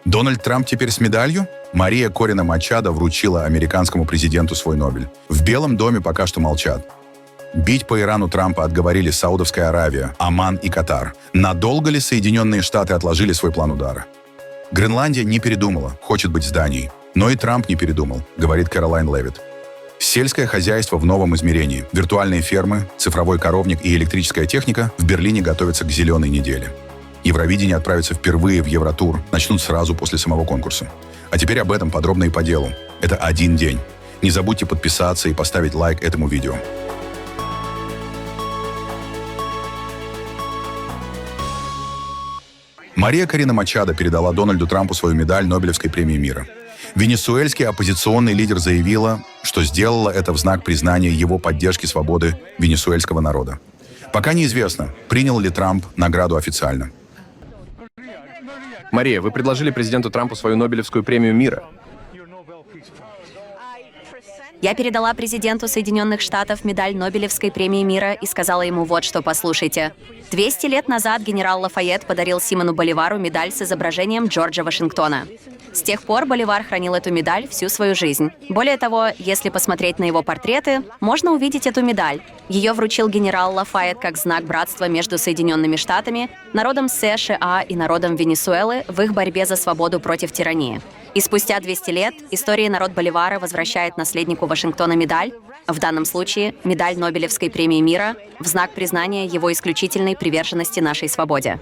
Дональд Трамп теперь с медалью? Мария Корина Мачадо вручила американскому президенту свой Нобель. В Белом доме пока что молчат. Бить по Ирану Трампа отговорили Саудовская Аравия, Оман и Катар. Надолго ли Соединенные Штаты отложили свой план удара? Гренландия не передумала, хочет быть с Данией. Но и Трамп не передумал, говорит Кэролайн Левит. Сельское хозяйство в новом измерении. Виртуальные фермы, цифровой коровник и электрическая техника в Берлине готовятся к «Зеленой неделе». Евровидение отправится впервые в Евротур, начнут сразу после самого конкурса. А теперь об этом подробно и по делу. Это один день. Не забудьте подписаться и поставить лайк этому видео. Мария Корина Мачадо передала Дональду Трампу свою медаль Нобелевской премии мира. Венесуэльский оппозиционный лидер заявила, что сделала это в знак признания его поддержки свободы венесуэльского народа. Пока неизвестно, принял ли Трамп награду официально. Мария, вы предложили президенту Трампу свою Нобелевскую премию мира. Я передала президенту Соединенных Штатов медаль Нобелевской премии мира и сказала ему вот что, послушайте. 200 лет назад генерал Лафайет подарил Симону Боливару медаль с изображением Джорджа Вашингтона. С тех пор Боливар хранил эту медаль всю свою жизнь. Более того, если посмотреть на его портреты, можно увидеть эту медаль. Ее вручил генерал Лафайет как знак братства между Соединенными Штатами, народом США и народом Венесуэлы в их борьбе за свободу против тирании. И спустя 200 лет история народ Боливара возвращает наследнику Вашингтона медаль, в данном случае медаль Нобелевской премии мира, в знак признания его исключительной приверженности нашей свободе.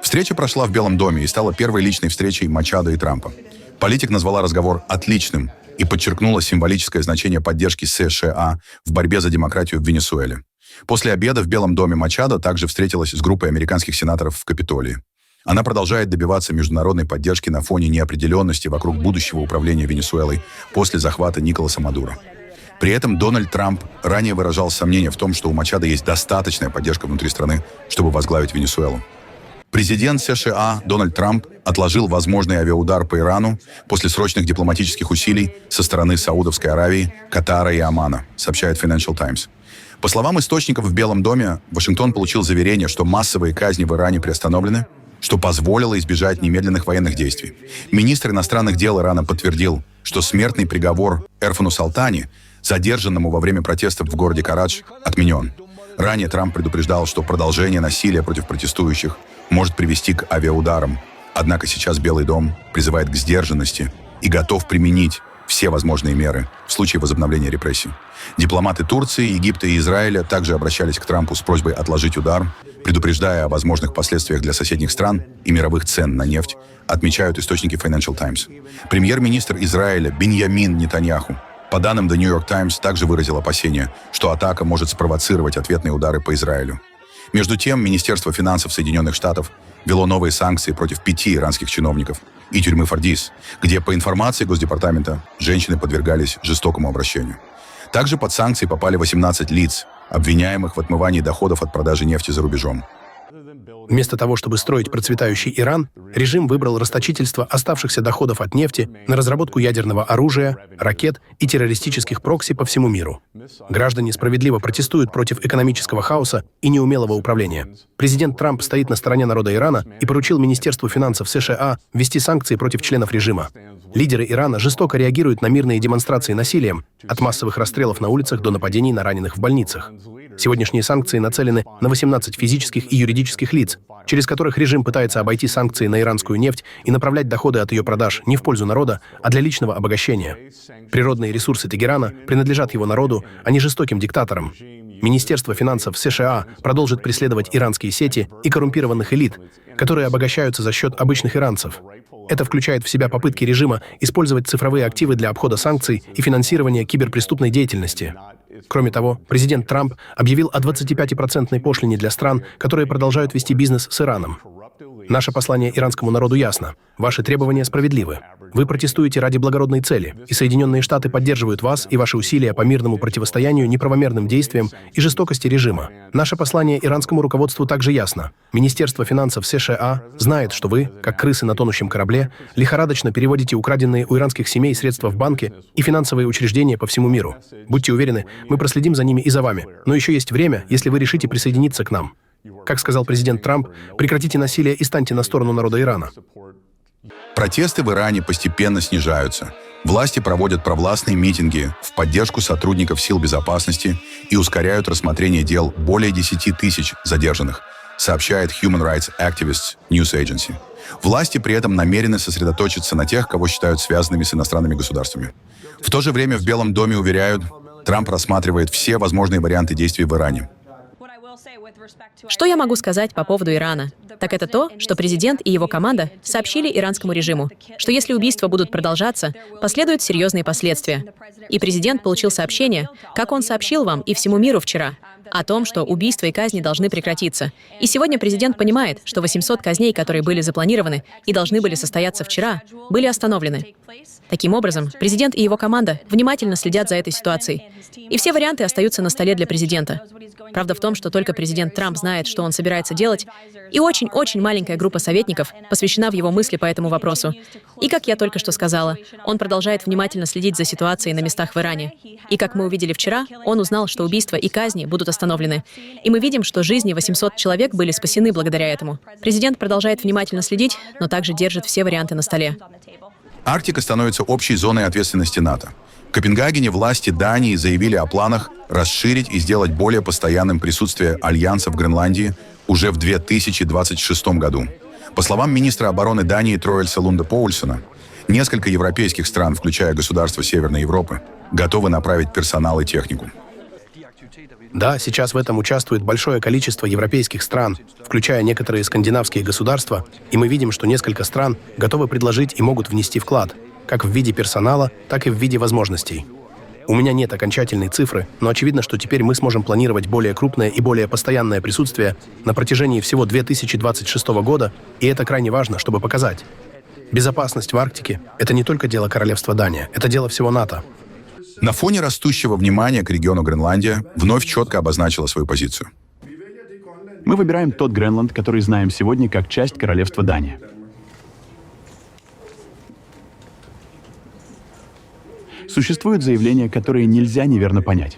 Встреча прошла в Белом доме и стала первой личной встречей Мачадо и Трампа. Политик назвала разговор «отличным» и подчеркнула символическое значение поддержки США в борьбе за демократию в Венесуэле. После обеда в Белом доме Мачадо также встретилась с группой американских сенаторов в Капитолии. Она продолжает добиваться международной поддержки на фоне неопределенности вокруг будущего управления Венесуэлой после захвата Николаса Мадуро. При этом Дональд Трамп ранее выражал сомнения в том, что у Мачадо есть достаточная поддержка внутри страны, чтобы возглавить Венесуэлу. Президент США Дональд Трамп отложил возможный авиаудар по Ирану после срочных дипломатических усилий со стороны Саудовской Аравии, Катара и Омана, сообщает Financial Times. По словам источников в Белом доме, Вашингтон получил заверение, что массовые казни в Иране приостановлены, что позволило избежать немедленных военных действий. Министр иностранных дел Ирана подтвердил, что смертный приговор Эрфану Салтани, задержанному во время протестов в городе Карадж, отменен. Ранее Трамп предупреждал, что продолжение насилия против протестующих может привести к авиаударам. Однако сейчас Белый дом призывает к сдержанности и готов применить все возможные меры в случае возобновления репрессий. Дипломаты Турции, Египта и Израиля также обращались к Трампу с просьбой отложить удар, предупреждая о возможных последствиях для соседних стран и мировых цен на нефть, отмечают источники Financial Times. Премьер-министр Израиля Биньямин Нетаньяху, по данным The New York Times, также выразил опасения, что атака может спровоцировать ответные удары по Израилю. Между тем, Министерство финансов Соединенных Штатов ввело новые санкции против 5 иранских чиновников и тюрьмы Фордис, где, по информации Госдепартамента, женщины подвергались жестокому обращению. Также под санкции попали 18 лиц, обвиняемых в отмывании доходов от продажи нефти за рубежом. Вместо того, чтобы строить процветающий Иран, режим выбрал расточительство оставшихся доходов от нефти на разработку ядерного оружия, ракет и террористических прокси по всему миру. Граждане справедливо протестуют против экономического хаоса и неумелого управления. Президент Трамп стоит на стороне народа Ирана и поручил Министерству финансов США ввести санкции против членов режима. Лидеры Ирана жестоко реагируют на мирные демонстрации насилием, от массовых расстрелов на улицах до нападений на раненых в больницах. Сегодняшние санкции нацелены на 18 физических и юридических лиц, через которых режим пытается обойти санкции на иранскую нефть и направлять доходы от ее продаж не в пользу народа, а для личного обогащения. Природные ресурсы Тегерана принадлежат его народу, а не жестоким диктаторам. Министерство финансов США продолжит преследовать иранские сети и коррумпированных элит, которые обогащаются за счет обычных иранцев. Это включает в себя попытки режима использовать цифровые активы для обхода санкций и финансирования киберпреступной деятельности. Кроме того, президент Трамп объявил о 25% пошлине для стран, которые продолжают вести бизнес с Ираном. Наше послание иранскому народу ясно. Ваши требования справедливы. Вы протестуете ради благородной цели, и Соединенные Штаты поддерживают вас и ваши усилия по мирному противостоянию неправомерным действиям и жестокости режима. Наше послание иранскому руководству также ясно. Министерство финансов США знает, что вы, как крысы на тонущем корабле, лихорадочно переводите украденные у иранских семей средства в банки и финансовые учреждения по всему миру. Будьте уверены, мы проследим за ними и за вами. Но еще есть время, если вы решите присоединиться к нам. Как сказал президент Трамп, прекратите насилие и станьте на сторону народа Ирана. Протесты в Иране постепенно снижаются. Власти проводят провластные митинги в поддержку сотрудников сил безопасности и ускоряют рассмотрение дел более 10 тысяч задержанных, сообщает Human Rights Activists News Agency. Власти при этом намерены сосредоточиться на тех, кого считают связанными с иностранными государствами. В то же время в Белом доме уверяют, Трамп рассматривает все возможные варианты действий в Иране. Что я могу сказать по поводу Ирана? Так это то, что президент и его команда сообщили иранскому режиму, что если убийства будут продолжаться, последуют серьезные последствия. И президент получил сообщение, как он сообщил вам и всему миру вчера, о том, что убийства и казни должны прекратиться. И сегодня президент понимает, что 800 казней, которые были запланированы и должны были состояться вчера, были остановлены. Таким образом, президент и его команда внимательно следят за этой ситуацией. И все варианты остаются на столе для президента. Правда в том, что только президент Трамп знает, что он собирается делать, и очень-очень маленькая группа советников посвящена в его мысли по этому вопросу. И, как я только что сказала, он продолжает внимательно следить за ситуацией на местах в Иране. И, как мы увидели вчера, он узнал, что убийства и казни будут остановлены. И мы видим, что жизни 800 человек были спасены благодаря этому. Президент продолжает внимательно следить, но также держит все варианты на столе. Арктика становится общей зоной ответственности НАТО. В Копенгагене власти Дании заявили о планах расширить и сделать более постоянным присутствие Альянса в Гренландии уже в 2026 году. По словам министра обороны Дании Троэльса Лунда Поульсона, несколько европейских стран, включая государства Северной Европы, готовы направить персонал и технику. Да, сейчас в этом участвует большое количество европейских стран, включая некоторые скандинавские государства, и мы видим, что несколько стран готовы предложить и могут внести вклад, как в виде персонала, так и в виде возможностей. У меня нет окончательной цифры, но очевидно, что теперь мы сможем планировать более крупное и более постоянное присутствие на протяжении всего 2026 года, и это крайне важно, чтобы показать. Безопасность в Арктике — это не только дело Королевства Дания, это дело всего НАТО. На фоне растущего внимания к региону Гренландия вновь четко обозначила свою позицию. Мы выбираем тот Гренланд, который знаем сегодня как часть Королевства Дания. Существуют заявления, которые нельзя неверно понять.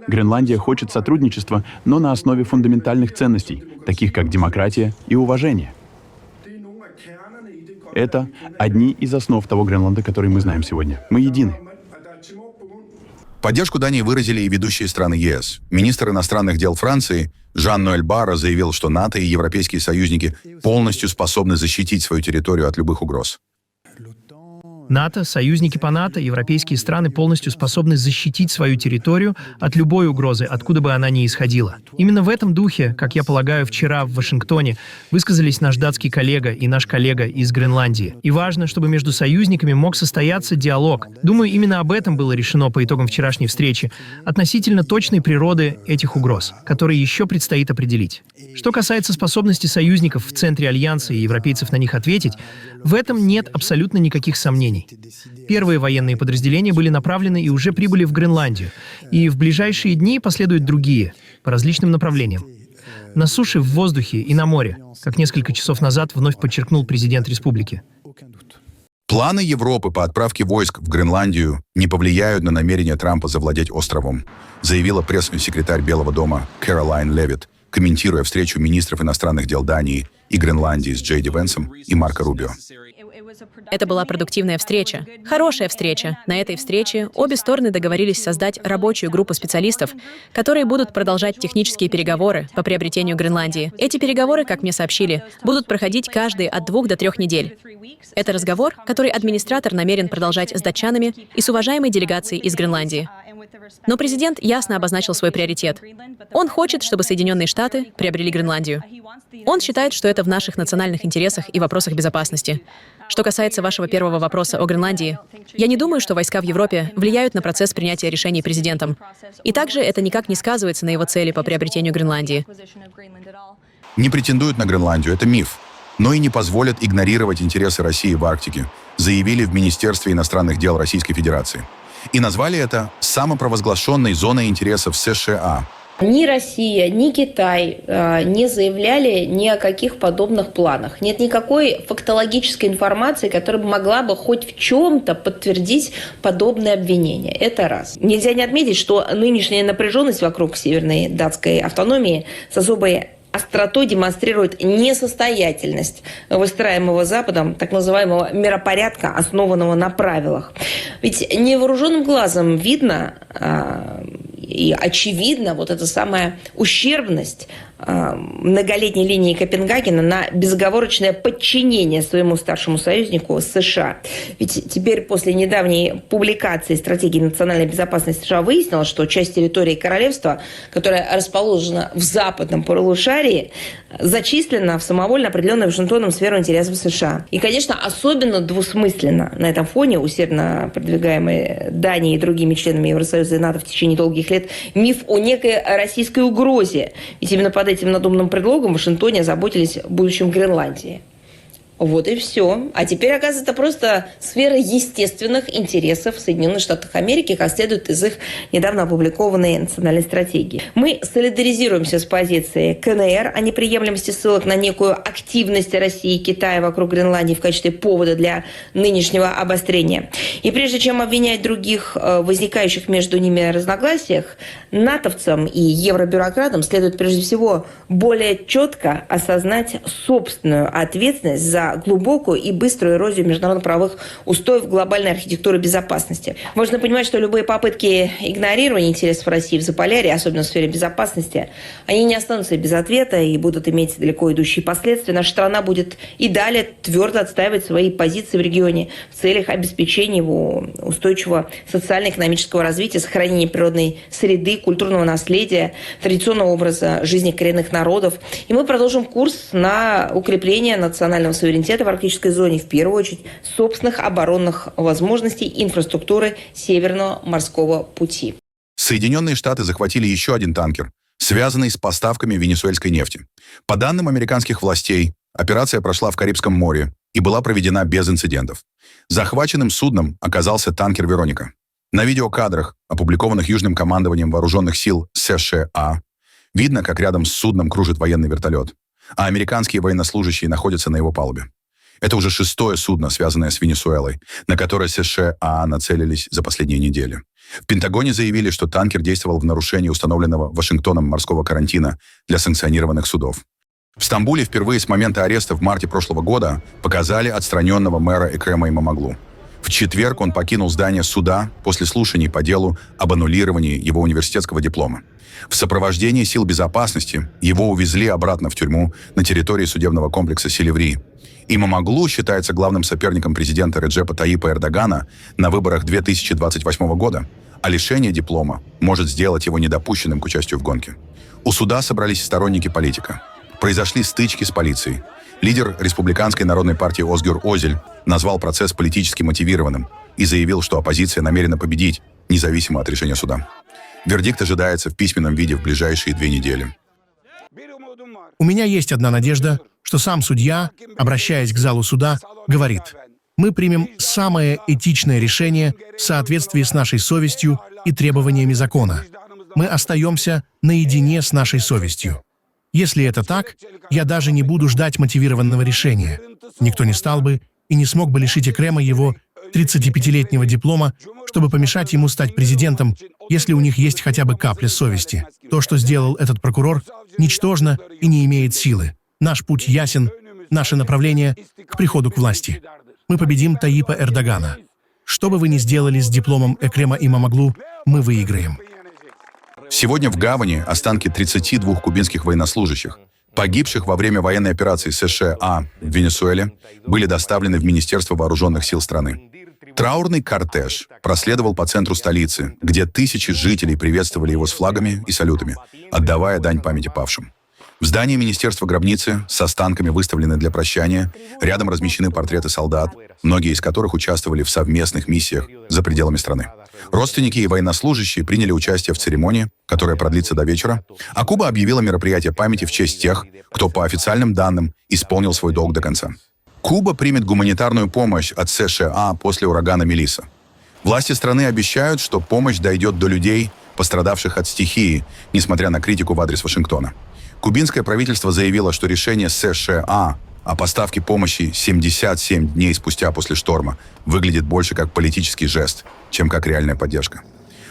Гренландия хочет сотрудничества, но на основе фундаментальных ценностей, таких как демократия и уважение. Это одни из основ того Гренланда, который мы знаем сегодня. Мы едины. Поддержку Дании выразили и ведущие страны ЕС. Министр иностранных дел Франции Жан-Ноэль Барро заявил, что НАТО и европейские союзники полностью способны защитить свою территорию от любых угроз. НАТО, союзники по НАТО, европейские страны полностью способны защитить свою территорию от любой угрозы, откуда бы она ни исходила. Именно в этом духе, как я полагаю, вчера в Вашингтоне высказались наш датский коллега и наш коллега из Гренландии. И важно, чтобы между союзниками мог состояться диалог. Думаю, именно об этом было решено по итогам вчерашней встречи, относительно точной природы этих угроз, которые еще предстоит определить. Что касается способности союзников в центре Альянса и европейцев на них ответить, в этом нет абсолютно никаких сомнений. Первые военные подразделения были направлены и уже прибыли в Гренландию, и в ближайшие дни последуют другие, по различным направлениям. На суше, в воздухе и на море, как несколько часов назад вновь подчеркнул президент республики. Планы Европы по отправке войск в Гренландию не повлияют на намерение Трампа завладеть островом, заявила пресс-секретарь Белого дома Кэролайн Левитт, комментируя встречу министров иностранных дел Дании и Гренландии с Джей Ди Венсом и Марко Рубио. Это была продуктивная встреча, хорошая встреча. На этой встрече обе стороны договорились создать рабочую группу специалистов, которые будут продолжать технические переговоры по приобретению Гренландии. Эти переговоры, как мне сообщили, будут проходить каждые от 2 до 3 недель. Это разговор, который администратор намерен продолжать с датчанами и с уважаемой делегацией из Гренландии. Но президент ясно обозначил свой приоритет. Он хочет, чтобы Соединенные Штаты приобрели Гренландию. Он считает, что это в наших национальных интересах и вопросах безопасности. Что касается вашего первого вопроса о Гренландии, я не думаю, что войска в Европе влияют на процесс принятия решений президентом. И также это никак не сказывается на его цели по приобретению Гренландии. Не претендуют на Гренландию, это миф, но и не позволят игнорировать интересы России в Арктике, заявили в Министерстве иностранных дел Российской Федерации. И назвали это самопровозглашенной зоной интересов США. Ни Россия, ни Китай не заявляли ни о каких подобных планах. Нет никакой фактологической информации, которая могла бы хоть в чем-то подтвердить подобное обвинение. Это раз. Нельзя не отметить, что нынешняя напряженность вокруг северной датской автономии с особой остротой демонстрирует несостоятельность выстраиваемого Западом так называемого миропорядка, основанного на правилах. Ведь невооруженным глазом видно и очевидно вот эта самая ущербность многолетней линии Копенгагена на безоговорочное подчинение своему старшему союзнику США. Ведь теперь после недавней публикации стратегии национальной безопасности США выяснилось, что часть территории королевства, которая расположена в западном полушарии, зачислена в самовольно определенную Вашингтоном сферу интересов США. И, конечно, особенно двусмысленно на этом фоне усердно продвигаемый Данией и другими членами Евросоюза и НАТО в течение долгих лет миф о некой российской угрозе. Ведь именно под этим надуманным предлогом в Вашингтоне озаботились будущим Гренландии. Вот и все. А теперь, оказывается, это просто сфера естественных интересов Соединенных Штатов Америки, как следует из их недавно опубликованной национальной стратегии. Мы солидаризируемся с позицией КНР о неприемлемости ссылок на некую активность России и Китая вокруг Гренландии в качестве повода для нынешнего обострения. И прежде чем обвинять других в возникающих между ними разногласиях, натовцам и евробюрократам следует прежде всего более четко осознать собственную ответственность за глубокую и быструю эрозию международно-правовых устоев глобальной архитектуры безопасности. Можно понимать, что любые попытки игнорирования интересов России в Заполярье, особенно в сфере безопасности, они не останутся без ответа и будут иметь далеко идущие последствия. Наша страна будет и далее твердо отстаивать свои позиции в регионе в целях обеспечения его устойчивого социально-экономического развития, сохранения природной среды, культурного наследия, традиционного образа жизни коренных народов. И мы продолжим курс на укрепление национального суверенитета в арктической зоне, в первую очередь, собственных оборонных возможностей инфраструктуры Северного морского пути. Соединенные Штаты захватили еще один танкер, связанный с поставками венесуэльской нефти. По данным американских властей, операция прошла в Карибском море и была проведена без инцидентов. Захваченным судном оказался танкер «Вероника». На видеокадрах, опубликованных Южным командованием вооруженных сил США, видно, как рядом с судном кружит военный вертолет, а американские военнослужащие находятся на его палубе. Это уже 6-е судно, связанное с Венесуэлой, на которое США нацелились за последние недели. В Пентагоне заявили, что танкер действовал в нарушении установленного Вашингтоном морского карантина для санкционированных судов. В Стамбуле впервые с момента ареста в марте прошлого года показали отстраненного мэра Экрема Имамоглу. В четверг он покинул здание суда после слушаний по делу об аннулировании его университетского диплома. В сопровождении сил безопасности его увезли обратно в тюрьму на территории судебного комплекса Силиври. Имамоглу считается главным соперником президента Реджепа Таyyипа Эрдогана на выборах 2028 года, а лишение диплома может сделать его недопущенным к участию в гонке. У суда собрались сторонники политика. Произошли стычки с полицией. Лидер республиканской народной партии Озгюр Озель назвал процесс политически мотивированным и заявил, что оппозиция намерена победить, независимо от решения суда. Вердикт ожидается в письменном виде в ближайшие 2 недели. У меня есть одна надежда, что сам судья, обращаясь к залу суда, говорит: «Мы примем самое этичное решение в соответствии с нашей совестью и требованиями закона. Мы остаемся наедине с нашей совестью». Если это так, я даже не буду ждать мотивированного решения. Никто не стал бы и не смог бы лишить Экрема его 35-летнего диплома, чтобы помешать ему стать президентом, если у них есть хотя бы капля совести. То, что сделал этот прокурор, ничтожно и не имеет силы. Наш путь ясен, наше направление к приходу к власти. Мы победим Таyyипа Эрдогана. Что бы вы ни сделали с дипломом Экрема Имамоглу, мы выиграем. Сегодня в Гавани останки 32 кубинских военнослужащих, погибших во время военной операции США в Венесуэле, были доставлены в Министерство вооруженных сил страны. Траурный кортеж проследовал по центру столицы, где тысячи жителей приветствовали его с флагами и салютами, отдавая дань памяти павшим. В здании Министерства гробницы с останками выставлены для прощания, рядом размещены портреты солдат, многие из которых участвовали в совместных миссиях за пределами страны. Родственники и военнослужащие приняли участие в церемонии, которая продлится до вечера, а Куба объявила мероприятие памяти в честь тех, кто, по официальным данным, исполнил свой долг до конца. Куба примет гуманитарную помощь от США после урагана Мелисса. Власти страны обещают, что помощь дойдет до людей, пострадавших от стихии, несмотря на критику в адрес Вашингтона. Кубинское правительство заявило, что решение США о поставке помощи 77 дней спустя после шторма выглядит больше как политический жест, чем как реальная поддержка.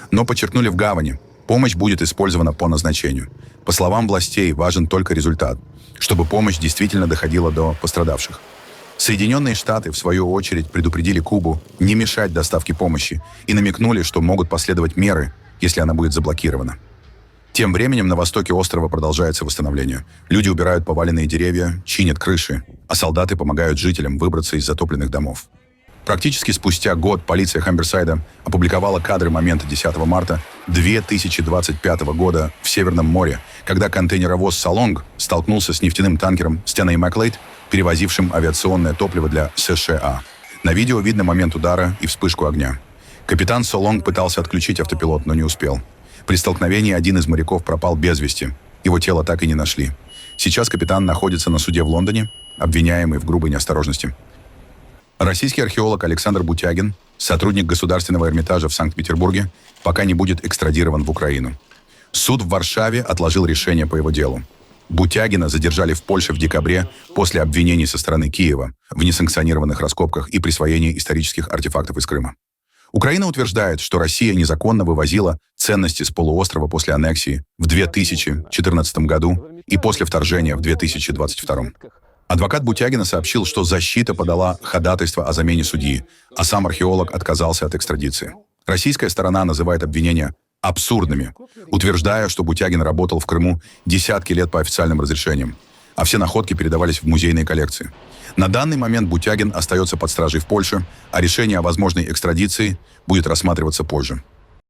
Но подчеркнули в Гавани, Помощь будет использована по назначению. По словам властей, важен только результат, чтобы помощь действительно доходила до пострадавших. Соединенные Штаты, в свою очередь, предупредили Кубу не мешать доставке помощи и намекнули, что могут последовать меры, если она будет заблокирована. Тем временем на востоке острова продолжается восстановление. Люди убирают поваленные деревья, чинят крыши, а солдаты помогают жителям выбраться из затопленных домов. Практически спустя год полиция Хаммерсайда опубликовала кадры момента 10 марта 2025 года в Северном море, когда контейнеровоз «Солонг» столкнулся с нефтяным танкером «Стена и Маклейд», перевозившим авиационное топливо для США. На видео видно момент удара и вспышку огня. Капитан «Солонг» пытался отключить автопилот, но не успел. При столкновении один из моряков пропал без вести. Его тело так и не нашли. Сейчас капитан находится на суде в Лондоне, обвиняемый в грубой неосторожности. Российский археолог Александр Бутягин, сотрудник Государственного Эрмитажа в Санкт-Петербурге, пока не будет экстрадирован в Украину. Суд в Варшаве отложил решение по его делу. Бутягина задержали в Польше в декабре после обвинений со стороны Киева в несанкционированных раскопках и присвоении исторических артефактов из Крыма. Украина утверждает, что Россия незаконно вывозила ценности с полуострова после аннексии в 2014 году и после вторжения в 2022. Адвокат Бутягина сообщил, что защита подала ходатайство о замене судьи, а сам археолог отказался от экстрадиции. Российская сторона называет обвинения абсурдными, утверждая, что Бутягин работал в Крыму десятки лет по официальным разрешениям, а все находки передавались в музейные коллекции. На данный момент Бутягин остается под стражей в Польше, а решение о возможной экстрадиции будет рассматриваться позже.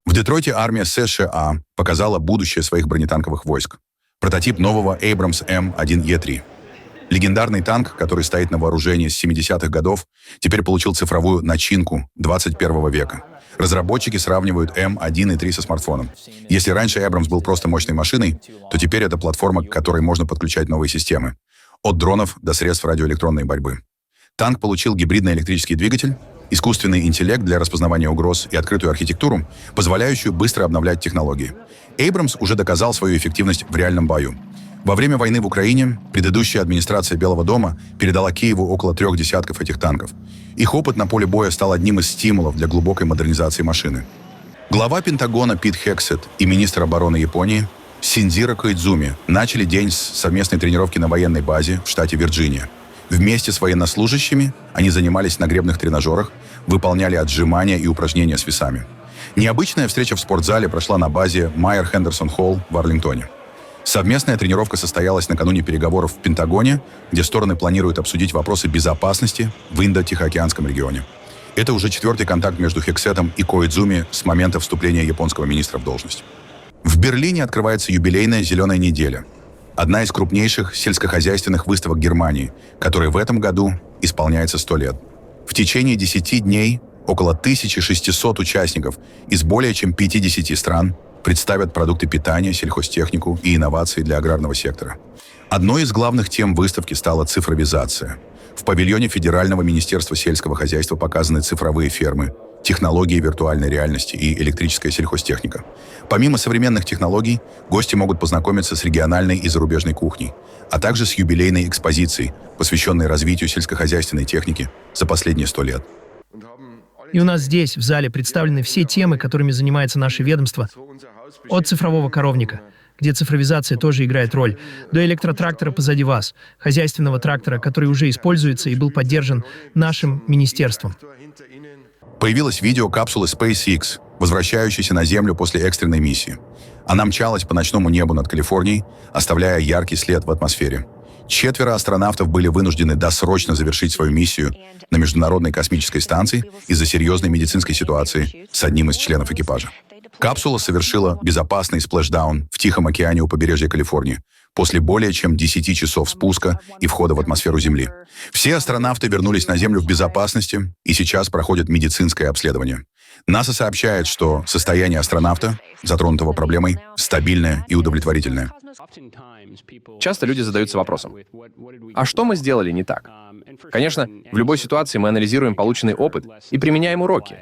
В Детройте армия США показала будущее своих бронетанковых войск. Прототип нового Abrams M1E3. Легендарный танк, который стоит на вооружении с 70-х годов, теперь получил цифровую начинку 21 века. Разработчики сравнивают М1 и 3 со смартфоном. Если раньше Abrams был просто мощной машиной, то теперь это платформа, к которой можно подключать новые системы. От дронов до средств радиоэлектронной борьбы. Танк получил гибридный электрический двигатель, искусственный интеллект для распознавания угроз и открытую архитектуру, позволяющую быстро обновлять технологии. Abrams уже доказал свою эффективность в реальном бою. Во время войны в Украине предыдущая администрация Белого дома передала Киеву около 3 десятков этих танков. Их опыт на поле боя стал одним из стимулов для глубокой модернизации машины. Глава Пентагона Пит Хексет и министр обороны Японии Синдзиро Коидзуми начали день с совместной тренировки на военной базе в штате Вирджиния. Вместе с военнослужащими они занимались на гребных тренажерах, выполняли отжимания и упражнения с весами. Необычная встреча в спортзале прошла на базе Майер Хендерсон Холл в Арлингтоне. Совместная тренировка состоялась накануне переговоров в Пентагоне, где стороны планируют обсудить вопросы безопасности в Индо-Тихоокеанском регионе. Это уже 4-й контакт между Хексетом и Коидзуми с момента вступления японского министра в должность. В Берлине открывается юбилейная «Зеленая неделя», одна из крупнейших сельскохозяйственных выставок Германии, которой в этом году исполняется 100 лет. В течение 10 дней около 1600 участников из более чем 50 стран представят продукты питания, сельхозтехнику и инновации для аграрного сектора. Одной из главных тем выставки стала цифровизация. В павильоне Федерального министерства сельского хозяйства показаны цифровые фермы, технологии виртуальной реальности и электрическая сельхозтехника. Помимо современных технологий, гости могут познакомиться с региональной и зарубежной кухней, а также с юбилейной экспозицией, посвященной развитию сельскохозяйственной техники за последние 100 лет. И у нас здесь, в зале, представлены все темы, которыми занимается наше ведомство. От цифрового коровника, где цифровизация тоже играет роль, до электротрактора позади вас, хозяйственного трактора, который уже используется и был поддержан нашим министерством. Появилось видео капсулы SpaceX, возвращающейся на Землю после экстренной миссии. Она мчалась по ночному небу над Калифорнией, оставляя яркий след в атмосфере. 4 астронавтов были вынуждены досрочно завершить свою миссию на Международной космической станции из-за серьезной медицинской ситуации с одним из членов экипажа. Капсула совершила безопасный сплэшдаун в Тихом океане у побережья Калифорнии после более чем 10 часов спуска и входа в атмосферу Земли. Все астронавты вернулись на Землю в безопасности и сейчас проходят медицинское обследование. НАСА сообщает, что состояние астронавта, затронутого проблемой, стабильное и удовлетворительное. Часто люди задаются вопросом, а что мы сделали не так? Конечно, в любой ситуации мы анализируем полученный опыт и применяем уроки.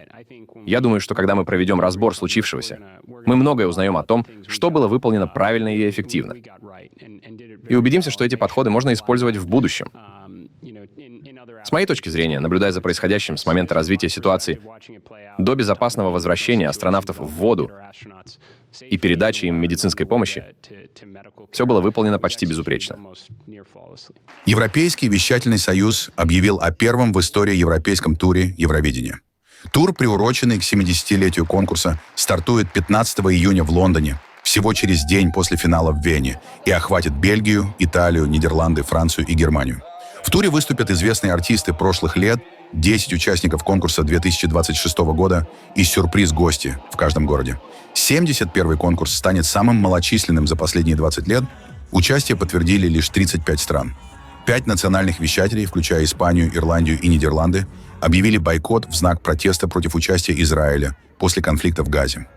Я думаю, что когда мы проведем разбор случившегося, мы многое узнаем о том, что было выполнено правильно и эффективно. И убедимся, что эти подходы можно использовать в будущем. С моей точки зрения, наблюдая за происходящим с момента развития ситуации до безопасного возвращения астронавтов в воду и передачи им медицинской помощи, все было выполнено почти безупречно. Европейский вещательный союз объявил о первом в истории европейском туре Евровидения. Тур, приуроченный к 70-летию конкурса, стартует 15 июня в Лондоне, всего через день после финала в Вене, и охватит Бельгию, Италию, Нидерланды, Францию и Германию. В туре выступят известные артисты прошлых лет, 10 участников конкурса 2026 года и сюрприз-гости в каждом городе. 71-й конкурс станет самым малочисленным за последние 20 лет. Участие подтвердили лишь 35 стран. 5 национальных вещателей, включая Испанию, Ирландию и Нидерланды, объявили бойкот в знак протеста против участия Израиля после конфликта в Газе.